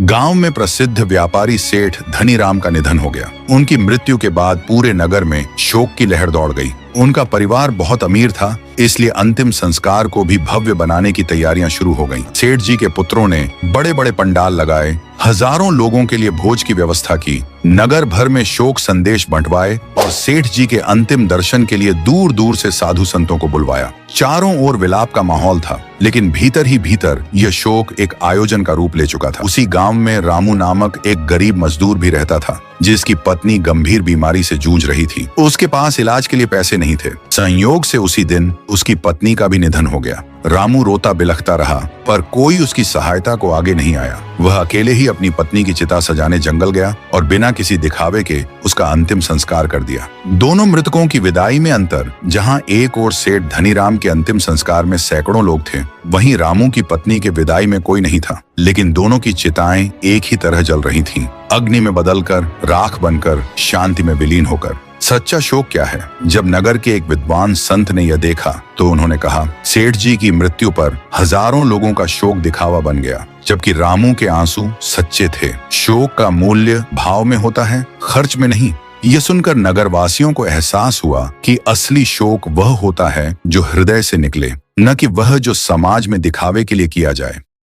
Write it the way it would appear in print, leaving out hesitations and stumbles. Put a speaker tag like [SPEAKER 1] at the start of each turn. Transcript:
[SPEAKER 1] गांव में प्रसिद्ध व्यापारी सेठ धनीराम का निधन हो गया। उनकी मृत्यु के बाद पूरे नगर में शोक की लहर दौड़ गई। उनका परिवार बहुत अमीर था, इसलिए अंतिम संस्कार को भी भव्य बनाने की तैयारियां शुरू हो गईं। सेठ जी के पुत्रों ने बड़े बड़े पंडाल लगाए, हजारों लोगों के लिए भोज की व्यवस्था की, नगर भर में शोक संदेश बंटवाए और सेठ जी के अंतिम दर्शन के लिए दूर दूर से साधु संतों को बुलवाया। चारों ओर विलाप का माहौल था, लेकिन भीतर ही भीतर यह शोक एक आयोजन का रूप ले चुका था। उसी गांव में रामू नामक एक गरीब मजदूर भी रहता था, जिसकी पत्नी गंभीर बीमारी से जूझ रही थी। उसके पास इलाज के लिए पैसे नहीं थे। संयोग से उसी दिन उसकी पत्नी का भी निधन हो गया। रामू रोता बिलखता रहा, पर कोई उसकी सहायता को आगे नहीं आया। वह अकेले ही अपनी पत्नी की चिता सजाने जंगल गया और बिना किसी दिखावे के उसका अंतिम संस्कार कर दिया। दोनों मृतकों की विदाई में अंतर, जहां एक ओर सेठ धनीराम के अंतिम संस्कार में सैकड़ों लोग थे, वहीं रामू की पत्नी के विदाई में कोई नहीं था। लेकिन दोनों की चिताएं एक ही तरह जल रही थीं, अग्नि में बदलकर, राख बनकर, शांति में विलीन होकर। सच्चा शोक क्या है? जब नगर के एक विद्वान संत ने यह देखा तो उन्होंने कहा, सेठ जी की मृत्यु पर हजारों लोगों का शोक दिखावा बन गया, जबकि रामू के आंसू सच्चे थे। शोक का मूल्य भाव में होता है, खर्च में नहीं। यह सुनकर नगरवासियों को एहसास हुआ कि असली शोक वह होता है जो हृदय से निकले, न कि वह जो समाज में दिखावे के लिए किया जाए।